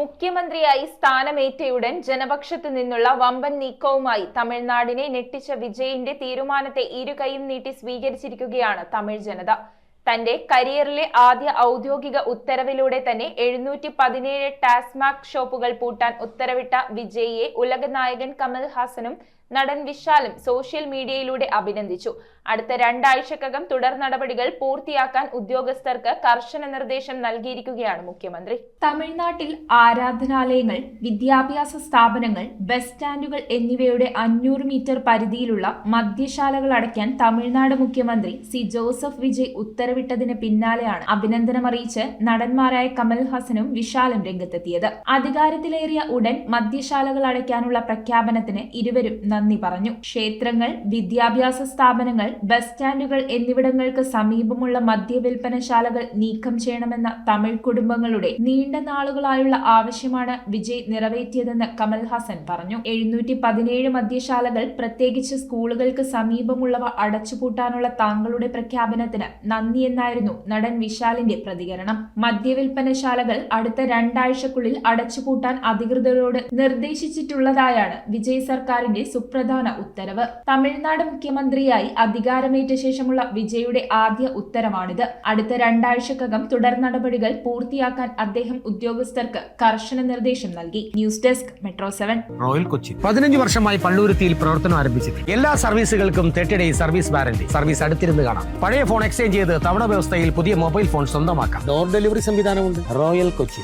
മുഖ്യമന്ത്രിയായി സ്ഥാനമേറ്റയുടൻ ജനപക്ഷത്തു നിന്നുള്ള വമ്പൻ നീക്കവുമായി തമിഴ്നാടിനെ ഞെട്ടിച്ച വിജയിന്റെ തീരുമാനത്തെ ഇരുകൈയും നീട്ടി സ്വീകരിച്ചിരിക്കുകയാണ് തമിഴ് ജനത. തന്റെ കരിയറിലെ ആദ്യ ഔദ്യോഗിക ഉത്തരവിലൂടെ തന്നെ 717 ടാസ്മാക് ഷോപ്പുകൾ പൂട്ടാൻ ഉത്തരവിട്ട വിജയിയെ ഉലകനായകൻ കമൽഹാസനും നടൻ വിശാലും സോഷ്യൽ മീഡിയയിലൂടെ അഭിനന്ദിച്ചു. അടുത്ത 2 ആഴ്ചക്കകം തുടർ നടപടികൾ പൂർത്തിയാക്കാൻ ഉദ്യോഗസ്ഥർക്ക് കർശന നിർദ്ദേശം നൽകിയിരിക്കുകയാണ് മുഖ്യമന്ത്രി. തമിഴ്നാട്ടിൽ ആരാധനാലയങ്ങൾ, വിദ്യാഭ്യാസ സ്ഥാപനങ്ങൾ, ബസ് സ്റ്റാൻഡുകൾ എന്നിവയുടെ 500 മീറ്റർ പരിധിയിലുള്ള മദ്യശാലകൾ അടയ്ക്കാൻ തമിഴ്നാട് മുഖ്യമന്ത്രി സി ജോസഫ് വിജയ് ഉത്തരവിട്ടതിന് പിന്നാലെയാണ് അഭിനന്ദനമറിയിച്ച് നടന്മാരായ കമൽഹാസനും വിശാലും രംഗത്തെത്തിയത്. അധികാരത്തിലേറിയ ഉടൻ മദ്യശാലകൾ അടയ്ക്കാനുള്ള പ്രഖ്യാപനത്തിന് ഇരുവരും നന്ദി പറഞ്ഞു. ക്ഷേത്രങ്ങൾ, വിദ്യാഭ്യാസ സ്ഥാപനങ്ങൾ, ബസ് സ്റ്റാൻഡുകൾ എന്നിവിടങ്ങൾക്ക് സമീപമുള്ള മദ്യവിൽപ്പനശാലകൾ നീക്കം ചെയ്യണമെന്ന തമിഴ് കുടുംബങ്ങളുടെ നീണ്ട നാളുകളായുള്ള ആവശ്യമാണ് വിജയ് നിറവേറ്റിയതെന്ന് കമൽഹാസൻ പറഞ്ഞു. 717 മദ്യശാലകൾ, പ്രത്യേകിച്ച് സ്കൂളുകൾക്ക് സമീപമുള്ളവ അടച്ചുപൂട്ടാനുള്ള താങ്കളുടെ പ്രഖ്യാപനത്തിന് നന്ദിയെന്നായിരുന്നു നടൻ വിശാലിന്റെ പ്രതികരണം. മദ്യവിൽപ്പനശാലകൾ അടുത്ത 2 ആഴ്ചക്കുള്ളിൽ അടച്ചുപൂട്ടാൻ അധികൃതരോട് നിർദ്ദേശിച്ചിട്ടുള്ളതായാണ് വിജയ് സർക്കാരിന്റെ സുപ്രധാന ഉത്തരവ്. തമിഴ്നാട് മുഖ്യമന്ത്രിയായി അധികാരമേറ്റ ശേഷമുള്ള വിജയുടെ ആദ്യ ഉത്തരവാണിത്. അടുത്ത 2 ആഴ്ചക്കകം തുടർ നടപടികൾ പൂർത്തിയാക്കാൻ അദ്ദേഹം ഉദ്യോഗസ്ഥർക്ക് കർശന നിർദ്ദേശം നൽകി. News desk metro 7. Royal Kochi 15 വർഷമായി പള്ളൂരുത്തിയിൽ പ്രവർത്തനം ആരംഭിച്ചത്. എല്ലാ സർവീസുകൾക്കും 30 ഡേയ്സ് സർവീസ് വാറന്റി. സർവീസ് അടുത്തിരുന്ന് കാണാം. പഴയ ഫോൺ എക്സ്ചേഞ്ച് ചെയ്ത് തവണ വ്യവസ്ഥയിൽ പുതിയ മൊബൈൽ ഫോൺ സ്വന്തമാക്കാം. ഡോർ ഡെലിവറി സംവിധാനമുണ്ട്. റോയൽ കൊച്ചി.